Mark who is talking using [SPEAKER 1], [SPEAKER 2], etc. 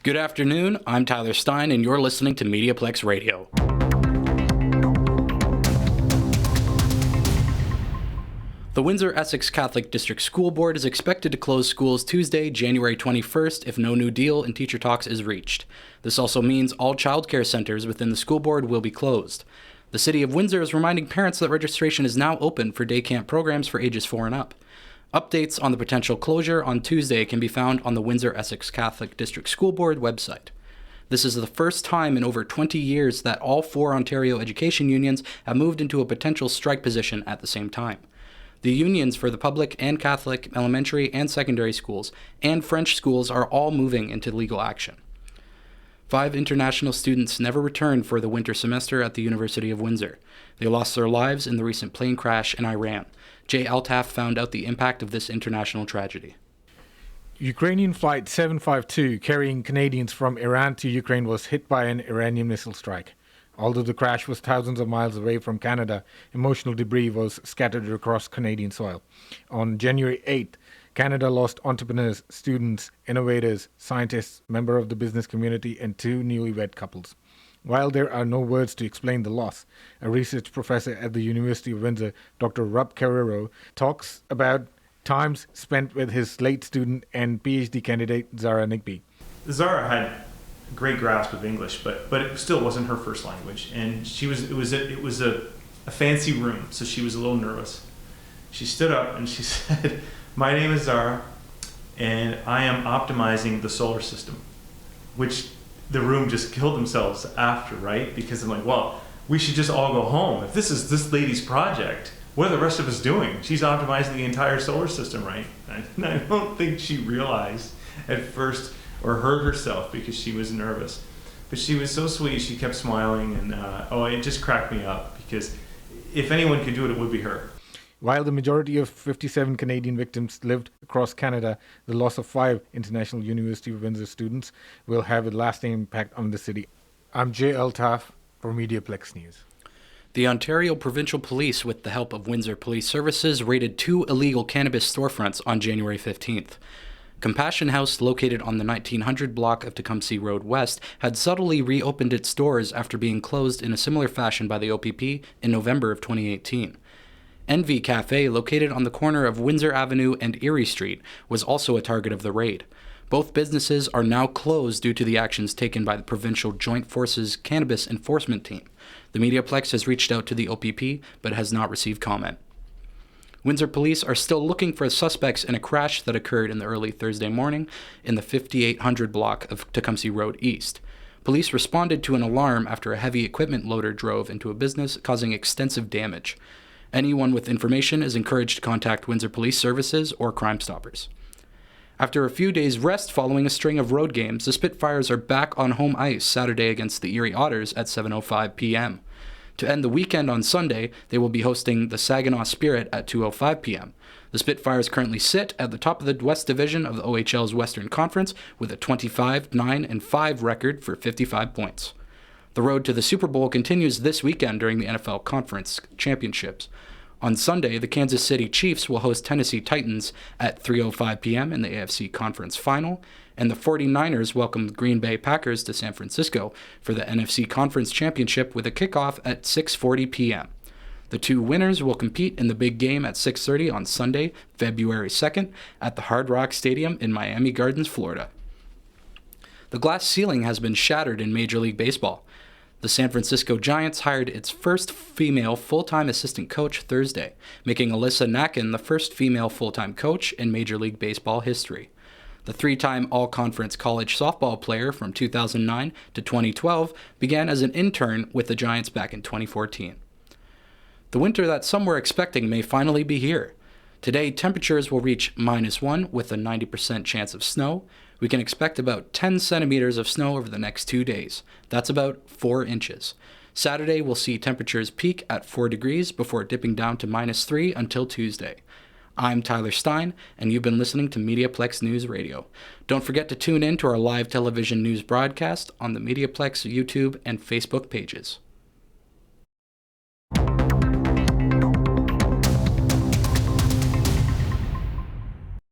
[SPEAKER 1] Good afternoon, I'm Tyler Stein, and you're listening to MediaPlex Radio. The Windsor-Essex Catholic District School Board is expected to close schools Tuesday, January 21st, if no new deal in teacher talks is reached. This also means all childcare centers within the school board will be closed. The City of Windsor is reminding parents that registration is now open for day camp programs for ages 4 and up. Updates on the potential closure on Tuesday can be found on the Windsor-Essex Catholic District School Board website. This is the first time in over 20 years that all 4 Ontario education unions have moved into a potential strike position at the same time. The unions for the public and Catholic elementary and secondary schools and French schools are all moving into legal action. 5 international students never returned for the winter semester at the University of Windsor. They lost their lives in the recent plane crash in Iran. Jay Altaf found out the impact of this international tragedy.
[SPEAKER 2] Ukrainian Flight 752 carrying Canadians from Iran to Ukraine was hit by an Iranian missile strike. Although the crash was thousands of miles away from Canada, emotional debris was scattered across Canadian soil. On January 8th, Canada lost entrepreneurs, students, innovators, scientists, members of the business community, and 2 newlywed couples. While there are no words to explain the loss, a research professor at the University of Windsor, Dr. Rob Carrero, talks about times spent with his late student and PhD candidate, Zara Nigby.
[SPEAKER 3] Zara had a great grasp of English, but it still wasn't her first language, and it was a fancy room, so she was a little nervous. She stood up and she said, "My name is Zara, and I am optimizing the solar system," which the room just killed themselves after, right? Because I'm like, well, we should just all go home. If this is this lady's project, what are the rest of us doing? She's optimizing the entire solar system, right? And I don't think she realized at first or heard herself because she was nervous. But she was so sweet, she kept smiling, and it just cracked me up because if anyone could do it, it would be her.
[SPEAKER 2] While the majority of 57 Canadian victims lived across Canada, the loss of 5 International University of Windsor students will have a lasting impact on the city. I'm Jay Altaf for MediaPlex News.
[SPEAKER 1] The Ontario Provincial Police, with the help of Windsor Police Services, raided 2 illegal cannabis storefronts on January 15th. Compassion House, located on the 1900 block of Tecumseh Road West, had subtly reopened its doors after being closed in a similar fashion by the OPP in November of 2018. Envy Cafe, located on the corner of Windsor Avenue and Erie Street, was also a target of the raid. Both businesses are now closed due to the actions taken by the Provincial Joint Forces Cannabis Enforcement Team. The Mediaplex has reached out to the OPP, but has not received comment. Windsor police are still looking for suspects in a crash that occurred in the early Thursday morning in the 5800 block of Tecumseh Road East. Police responded to an alarm after a heavy equipment loader drove into a business, causing extensive damage. Anyone with information is encouraged to contact Windsor Police Services or Crime Stoppers. After a few days' rest following a string of road games, the Spitfires are back on home ice Saturday against the Erie Otters at 7:05 p.m. To end the weekend on Sunday, they will be hosting the Saginaw Spirit at 2:05 p.m. The Spitfires currently sit at the top of the West Division of the OHL's Western Conference with a 25-9-5 record for 55 points. The road to the Super Bowl continues this weekend during the NFL Conference Championships. On Sunday, the Kansas City Chiefs will host Tennessee Titans at 3:05 p.m. in the AFC Conference Final, and the 49ers welcome the Green Bay Packers to San Francisco for the NFC Conference Championship with a kickoff at 6:40 p.m. The 2 winners will compete in the big game at 6:30 on Sunday, February 2nd, at the Hard Rock Stadium in Miami Gardens, Florida. The glass ceiling has been shattered in Major League Baseball. The San Francisco Giants hired its first female full-time assistant coach Thursday, making Alyssa Nacken the first female full-time coach in Major League Baseball history. The 3-time all-conference college softball player from 2009 to 2012 began as an intern with the Giants back in 2014. The winter that some were expecting may finally be here. Today, temperatures will reach -1 with a 90% chance of snow. We can expect about 10 centimeters of snow over the next 2 days. That's about 4 inches. Saturday, we'll see temperatures peak at 4 degrees before dipping down to -3 until Tuesday. I'm Tyler Stein, and you've been listening to MediaPlex News Radio. Don't forget to tune in to our live television news broadcast on the MediaPlex YouTube and Facebook pages.